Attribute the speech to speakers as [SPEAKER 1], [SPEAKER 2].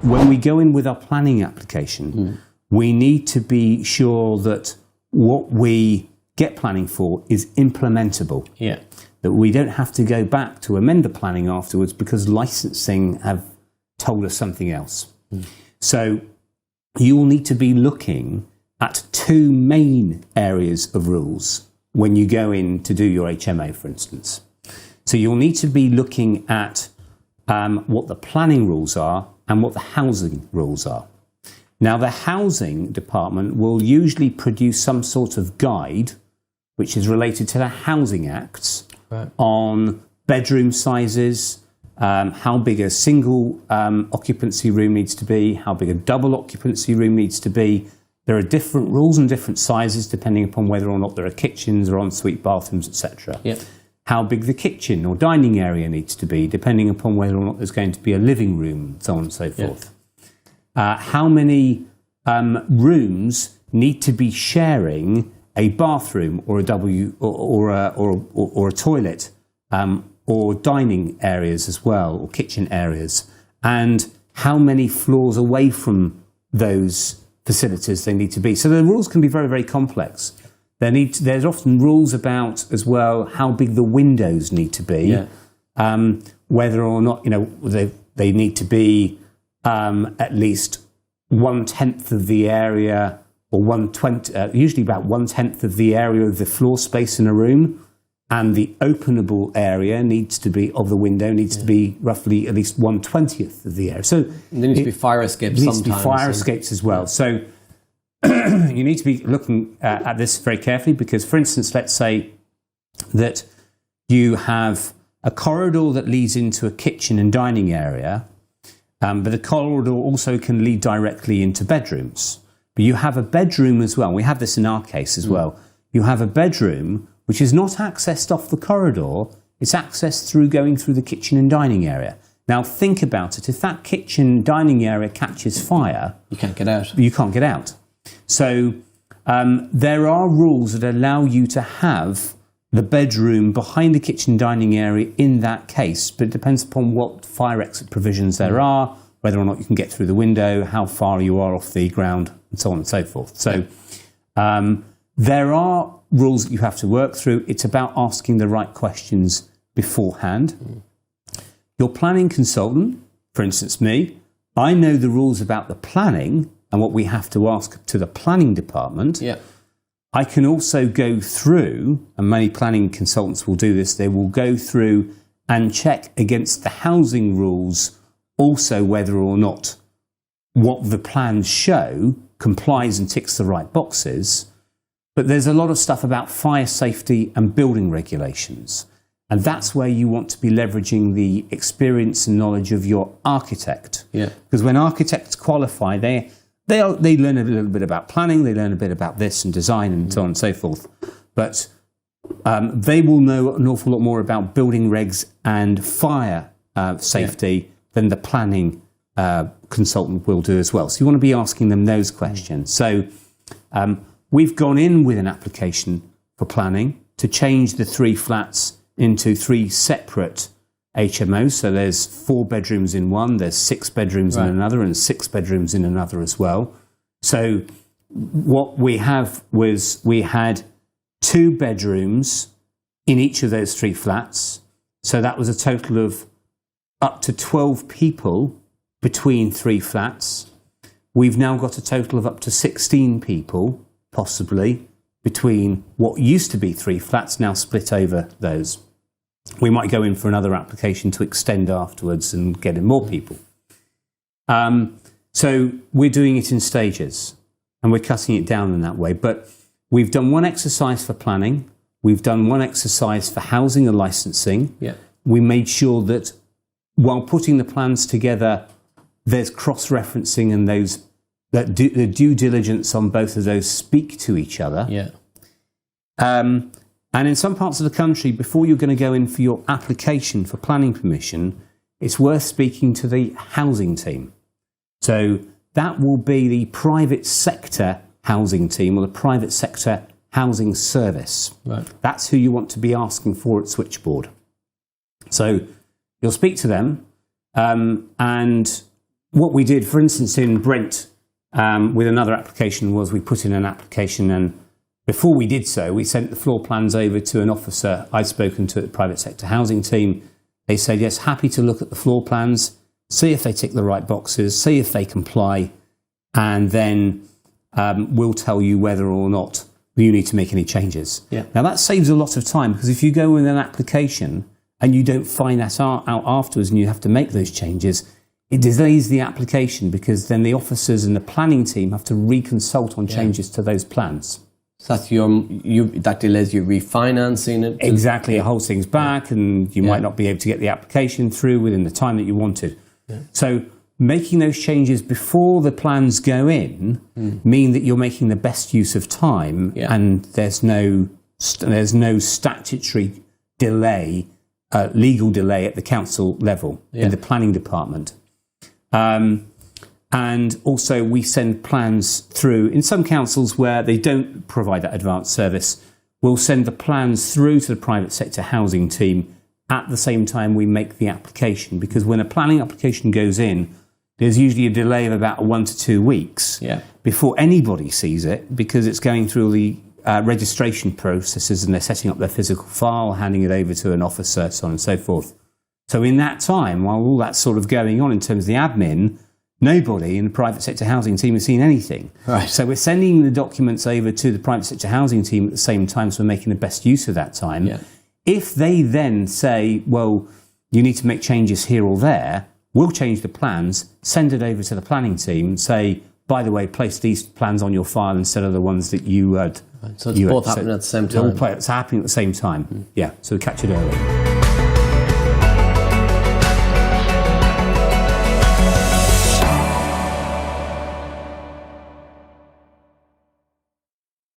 [SPEAKER 1] when we go in with our planning application, we need to be sure that what we get planning for is implementable.
[SPEAKER 2] Yeah.
[SPEAKER 1] That we don't have to go back to amend the planning afterwards because licensing have told us something else. So you will need to be looking at two main areas of rules when you go in to do your HMO, for instance. So you'll need to be looking at what the planning rules are and what the housing rules are. Now, the housing department will usually produce some sort of guide which is related to the Housing Acts on bedroom sizes, how big a single occupancy room needs to be, how big a double occupancy room needs to be. There are different rules and different sizes depending upon whether or not there are kitchens or ensuite bathrooms, etc.
[SPEAKER 2] Yep.
[SPEAKER 1] How big the kitchen or dining area needs to be, depending upon whether or not there's going to be a living room, so on and so forth. How many rooms need to be sharing a bathroom or a toilet, or dining areas as well, or kitchen areas, and how many floors away from those facilities they need to be. So the rules can be very, very complex. There's often rules about as well how big the windows need to be, whether or not they need to be at least 1/10 of the area, or 1/20, usually about 1/10 of the area of the floor space in a room, and the openable area needs to be of the window needs to be roughly at least 1/20th of the area. So
[SPEAKER 2] there needs to be fire escapes.
[SPEAKER 1] There needs to be fire escapes as well. So you need to be looking at this very carefully because, for instance, let's say that you have a corridor that leads into a kitchen and dining area, but the corridor also can lead directly into bedrooms. But you have a bedroom as well. We have this in our case as well. You have a bedroom which is not accessed off the corridor. It's accessed through going through the kitchen and dining area. Now think about it. If that kitchen dining area catches fire,
[SPEAKER 2] you can't get out.
[SPEAKER 1] You can't get out. So there are rules that allow you to have the bedroom behind the kitchen dining area in that case, but it depends upon what fire exit provisions there are, whether or not you can get through the window, how far you are off the ground, and so on and so forth. So there are rules that you have to work through. It's about asking the right questions beforehand. Your planning consultant, for instance me, I know the rules about the planning and what we have to ask to the planning department.
[SPEAKER 2] Yeah.
[SPEAKER 1] I can also go through, and many planning consultants will do this, they will go through and check against the housing rules also whether or not what the plans show complies and ticks the right boxes. But there's a lot of stuff about fire safety and building regulations. And that's where you want to be leveraging the experience and knowledge of your architect. Yeah. Because when architects qualify, they learn a little bit about planning, they learn a bit about this and design and so on and so forth. But they will know an awful lot more about building regs and fire safety than the planning consultant will do as well. So you want to be asking them those questions. So we've gone in with an application for planning to change the 3 flats into 3 separate HMOs. So there's 4 bedrooms in one, there's 6 bedrooms in another, and 6 bedrooms in another as well. So what we have was we had 2 bedrooms in each of those 3 flats. So that was a total of up to 12 people between 3 flats. We've now got a total of up to 16 people, possibly, between what used to be 3 flats, now split over those. We might go in for another application to extend afterwards and get in more people. So we're doing it in stages and we're cutting it down in that way. But we've done one exercise for planning. We've done one exercise for housing and licensing. Yeah. We made sure that while putting the plans together, there's cross-referencing and the due diligence on both of those speak to each other. Yeah. And in some parts of the country, before you're going to go in for your application for planning permission, it's worth speaking to the housing team. So that will be the private sector housing team or the private sector housing service. Right. That's who you want to be asking for at Switchboard. So you'll speak to them and what we did, for instance, in Brent, with another application, was we put in an application, and before we did so, we sent the floor plans over to an officer I'd spoken to at the private sector housing team. They said, yes, happy to look at the floor plans, see if they tick the right boxes, see if they comply, and then we'll tell you whether or not you need to make any changes.
[SPEAKER 2] Yeah.
[SPEAKER 1] Now, that saves a lot of time, because if you go with an application and you don't find that out afterwards and you have to make those changes, it delays the application, because then the officers and the planning team have to reconsult on changes to those plans.
[SPEAKER 2] So that's that delays you refinancing it.
[SPEAKER 1] Exactly, it holds things back, and you might not be able to get the application through within the time that you wanted. Yeah. So making those changes before the plans go in mean that you're making the best use of time, and there's no statutory delay, legal delay at the council level in the planning department. And also we send plans through, in some councils where they don't provide that advanced service, we'll send the plans through to the private sector housing team at the same time we make the application, because when a planning application goes in, there's usually a delay of about 1 to 2 weeks before anybody sees it, because it's going through the registration processes, and they're setting up their physical file, handing it over to an officer, so on and so forth. So in that time, while all that's sort of going on in terms of the admin, nobody in the private sector housing team has seen anything.
[SPEAKER 2] Right.
[SPEAKER 1] So we're sending the documents over to the private sector housing team at the same time, so we're making the best use of that time. Yeah. If they then say, well, you need to make changes here or there, we'll change the plans, send it over to the planning team, say, by the way, place these plans on your file instead of the ones that you had.
[SPEAKER 2] So it's both happening at the same time.
[SPEAKER 1] It's happening at the same time. Yeah, so catch it early.